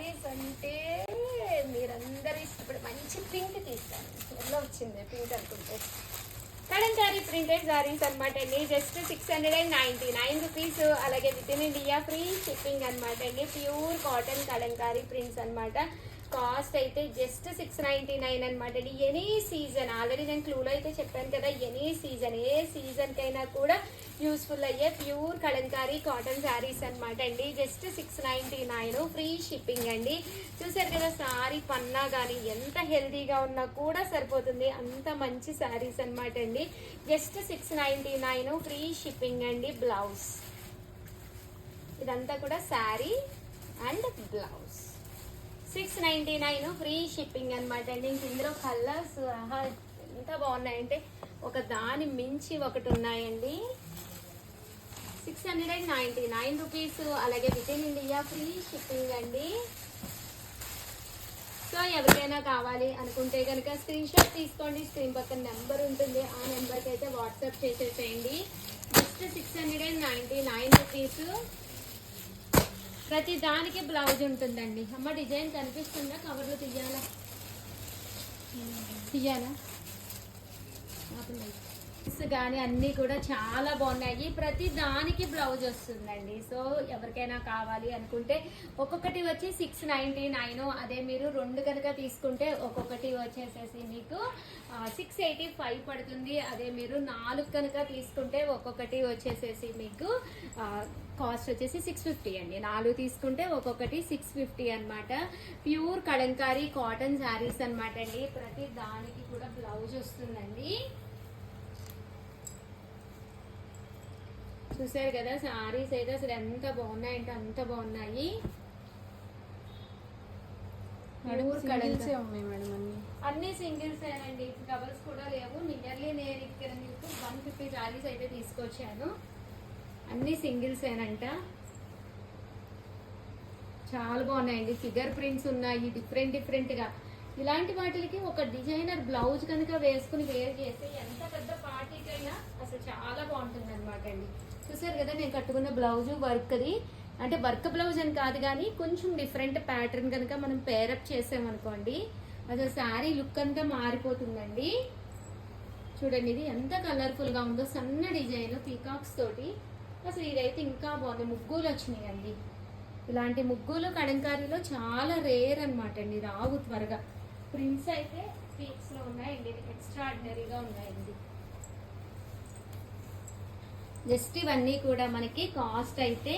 శారీస్ అంటే మీరందరూ ఇష్టపడి మంచి పింక్ తీస్తాను. ఎలా వచ్చింది పింక్ అనుకుంటే కలంకారీ ప్రింటెడ్ శారీస్ అనమాట అండి. Just 699 rupees. అలాగే with in India free shipping అనమాట అండి. ప్యూర్ కాటన్ కలంకారీ ప్రింట్స్ అనమాట. కాస్ట్ అయితే జస్ట్ 699 అనమాట అండి. ఎనీ సీజన్ ఆల్రెడీ నేను క్లూలో అయితే చెప్పాను కదా, ఎనీ సీజన్ ఏ సీజన్కైనా కూడా యూస్ఫుల్ అయ్యే ప్యూర్ కలంకారీ కాటన్ శారీస్ అనమాట అండి. జస్ట్ 699 ఫ్రీ షిప్పింగ్ అండి. చూసారు కదా శారీ పన్నా కానీ ఎంత హెల్తీగా ఉన్నా కూడా సరిపోతుంది, అంత మంచి శారీస్ అనమాట అండి. జస్ట్ 699 ఫ్రీ షిప్పింగ్ అండి. బ్లౌజ్ ఇదంతా కూడా sari and blouse 699 free shipping అనమాట అండి. ఇంక ఇందులో కలర్స్ ఎంత బాగున్నాయంటే ఒక దాని మించి ఒకటి ఉన్నాయండి. 699 రూపీస్. అలాగే with in India free shipping అండి. సో ఎవరికైనా కావాలి అనుకుంటే కనుక స్క్రీన్ షాట్ తీసుకోండి. స్క్రీన్ పక్కన నెంబర్ ఉంటుంది, ఆ నెంబర్కి అయితే వాట్సాప్ చేసేసేయండి. Just 699 rupees. ప్రతి దానికి బ్లౌజ్ ఉంటుందండి. అమ్మ డిజైన్ కనిపిస్తుందా? కవర్లో తీయాలా కానీ అన్నీ కూడా చాలా బాగున్నాయి. ప్రతి దానికి బ్లౌజ్ వస్తుందండి. సో ఎవరికైనా కావాలి అనుకుంటే ఒక్కొక్కటి వచ్చి 699. అదే మీరు 2 కనుక తీసుకుంటే ఒక్కొక్కటి వచ్చేసేసి మీకు 685 పడుతుంది. అదే మీరు 4 కనుక తీసుకుంటే ఒక్కొక్కటి వచ్చేసేసి మీకు కాస్ట్ వచ్చేసి 650 అండి. 4 తీసుకుంటే ఒక్కొక్కటి 650 అనమాట. ప్యూర్ కలంకారీ కాటన్ శారీస్ అనమాట అండి. ప్రతి దానికి కూడా బ్లౌజ్ వస్తుందండి. చూసారు కదా శారీస్ అయితే అసలు ఎంత బాగున్నాయంటే అంత బాగున్నాయి. అన్ని సింగిల్స్ ఏనండి, డబల్స్ కూడా లేవు. నియర్లీ నేను ఇక్కడ మీకు 150 శారీస్ అయితే తీసుకొచ్చాను. అన్ని సింగిల్స్ ఏనంట. చాలా బాగున్నాయండి. ఫిగర్ ప్రింట్స్ ఉన్నాయి డిఫరెంట్ గా. ఇలాంటి వాటికి ఒక డిజైనర్ బ్లౌజ్ కనుక వేసుకుని వేర్ చేస్తే ఎంత పెద్ద పార్టీకైనా అసలు చాలా బాగుంటుంది అనమాట అండి. చూసారు కదా నేను కట్టుకున్న బ్లౌజ్ వర్క్ది, అంటే వర్క్ బ్లౌజ్ అని కాదు కానీ కొంచెం డిఫరెంట్ ప్యాటర్న్ కనుక మనం పేరప్ చేసామనుకోండి అసలు శారీ లుక్ అంతా మారిపోతుందండి. చూడండి ఇది ఎంత కలర్ఫుల్గా ఉందో, సన్న డిజైన్ పీకాక్స్ తోటి. అసలు ఇదైతే ఇంకా బాగుంది. ముగ్గులు వచ్చినాయి అండి. ఇలాంటి ముగ్గులు కలంకారీలో చాలా రేర్ అనమాట అండి, రావు త్వరగా. ప్రింట్స్ అయితే పీక్స్లో ఉన్నాయండి, ఎక్స్ట్రాడినరీగా ఉన్నాయండి. జస్ట్ ఇవన్నీ కూడా మనకి కాస్ట్ అయితే